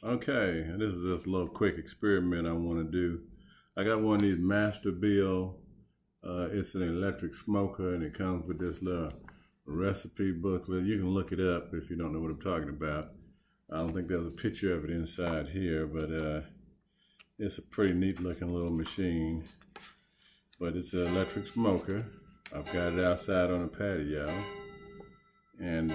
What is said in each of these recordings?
Okay, and this is just a little quick experiment I want to do. I got one of these Masterbuilt. It's an electric smoker, and it comes with this little recipe booklet. You can look it up if you don't know what I'm talking about. I don't think there's a picture of it inside here, but it's a pretty neat looking little machine. But it's an electric smoker. I've got it outside on a patio, and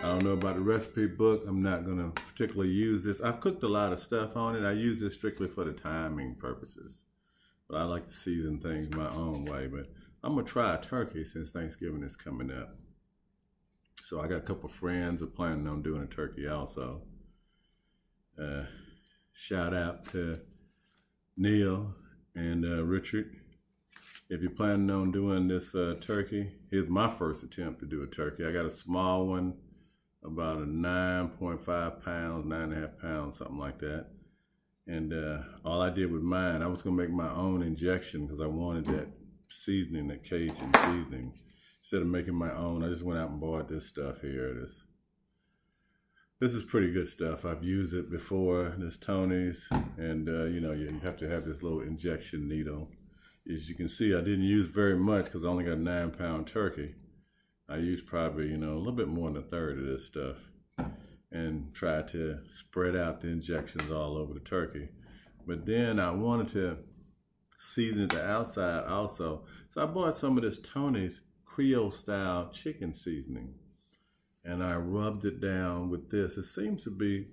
I don't know about the recipe book. I'm not going to particularly use this. I've cooked a lot of stuff on it. I use this strictly for the timing purposes. But I like to season things my own way. But I'm going to try a turkey since Thanksgiving is coming up. So I got a couple friends are planning on doing a turkey also. Shout out to Neil and Richard. If you're planning on doing this turkey, here's my first attempt to do a turkey. I got a small one, about a 9.5 pounds, 9.5 pounds, something like that. And all I did with mine, I was gonna make my own injection because I wanted that seasoning, that Cajun seasoning. Instead of making my own, I just went out and bought this stuff here. This is pretty good stuff. I've used it before, this Tony's, and you know, you have to have this little injection needle. As you can see, I didn't use very much because I only got a 9-pound turkey. I used probably, a little bit more than a third of this stuff and tried to spread out the injections all over the turkey. But then I wanted to season it the outside also. So I bought some of this Tony's Creole style chicken seasoning and I rubbed it down with this. It seems to be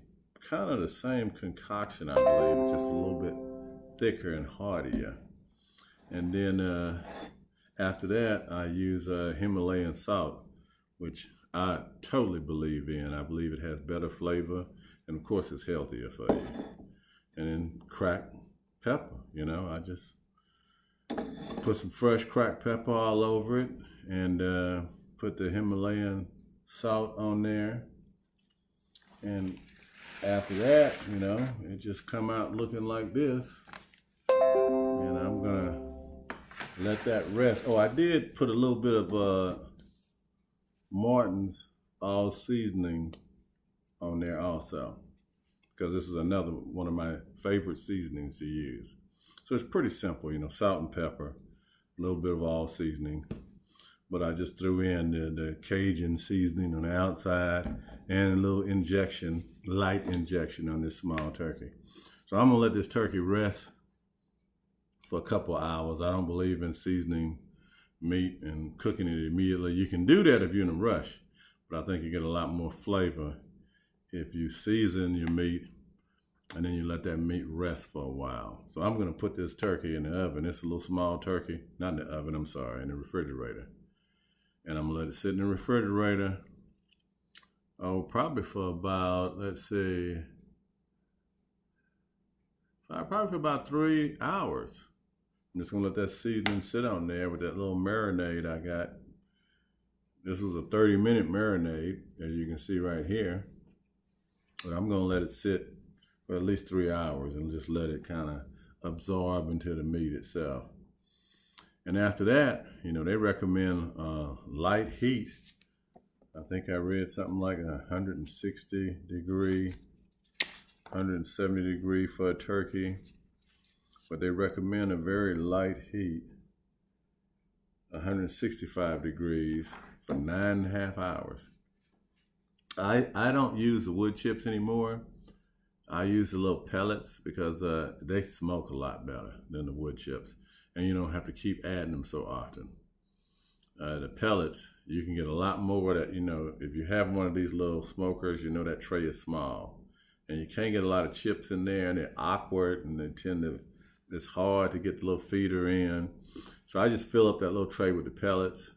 kind of the same concoction, I believe. It's just a little bit thicker and heartier. And then after that, I use Himalayan salt, which I totally believe in. I believe it has better flavor, and of course it's healthier for you. And then cracked pepper, I just put some fresh cracked pepper all over it and put the Himalayan salt on there. And after that, it just come out looking like this. And I'm gonna let that rest. Oh, I did put a little bit of Martin's all seasoning on there also, because this is another one of my favorite seasonings to use. So it's pretty simple, salt and pepper, a little bit of all seasoning. But I just threw in the Cajun seasoning on the outside and a little injection, light injection on this small turkey. So I'm gonna let this turkey rest for a couple of hours. I don't believe in seasoning meat and cooking it immediately. You can do that if you're in a rush, but I think you get a lot more flavor if you season your meat and then you let that meat rest for a while. So I'm gonna put this turkey in the oven. It's a little small turkey, not in the oven, I'm sorry, in the refrigerator. And I'm gonna let it sit in the refrigerator, probably for about, let's see, probably for about 3 hours. I'm just gonna let that seasoning sit on there with that little marinade I got. This was a 30-minute marinade, as you can see right here. But I'm gonna let it sit for at least 3 hours and just let it kind of absorb into the meat itself. And after that, they recommend light heat. I think I read something like 160 degree, 170 degree for a turkey. But they recommend a very light heat, 165 degrees for 9.5 hours. I don't use the wood chips anymore. I use the little pellets because they smoke a lot better than the wood chips. And you don't have to keep adding them so often. The pellets, you can get a lot more of that, if you have one of these little smokers, that tray is small. And you can't get a lot of chips in there and they're awkward and they tend to, it's hard to get the little feeder in. So I just fill up that little tray with the pellets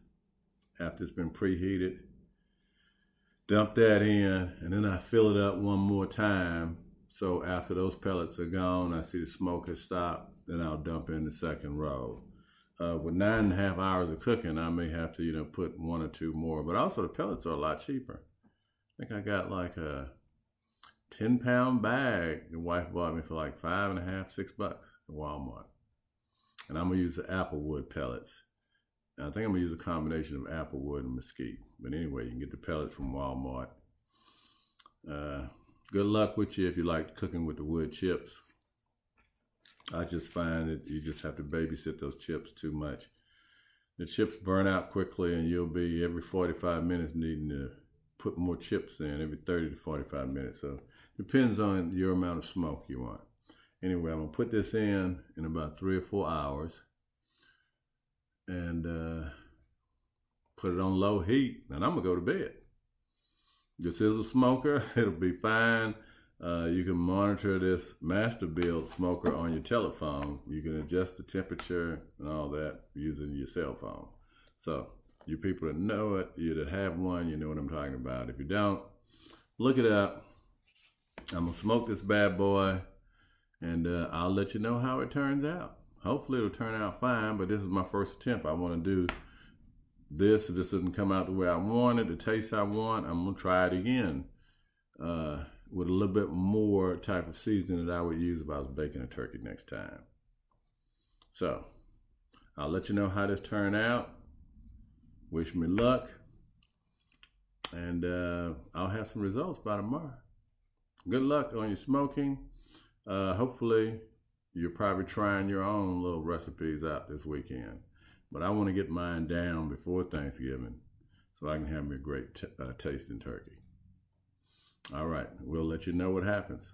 after it's been preheated. Dump that in, and then I fill it up one more time. So after those pellets are gone, I see the smoke has stopped, then I'll dump in the second row. With 9.5 hours of cooking, I may have to, put 1 or 2 more. But also the pellets are a lot cheaper. I think I got like a 10-pound bag the wife bought me for like $5.50, $6 at Walmart. And I'm gonna use the applewood pellets. And I think I'm gonna use a combination of applewood and mesquite. But anyway, you can get the pellets from Walmart. Good luck with you if you like cooking with the wood chips. I just find that you just have to babysit those chips too much. The chips burn out quickly, and you'll be every 45 minutes needing to put more chips in, every 30 to 45 minutes. So depends on your amount of smoke you want. Anyway, I'm gonna put this in about 3 or 4 hours, and put it on low heat, and I'm gonna go to bed. This is a smoker. It'll be fine. You can monitor this Masterbuilt smoker on your telephone. You can adjust the temperature and all that using your cell phone. So you people that know it, you that have one, you know what I'm talking about. If you don't, look it up. I'm gonna smoke this bad boy, and I'll let you know how it turns out. Hopefully it'll turn out fine, but this is my first attempt. I wanna do this. If this doesn't come out the way I want it, the taste I want, I'm gonna try it again with a little bit more type of seasoning that I would use if I was baking a turkey next time. So I'll let you know how this turned out. Wish me luck, and I'll have some results by tomorrow. Good luck on your smoking. Hopefully you're probably trying your own little recipes out this weekend. But I want to get mine down before Thanksgiving so I can have me a great tasting turkey. All right, we'll let you know what happens.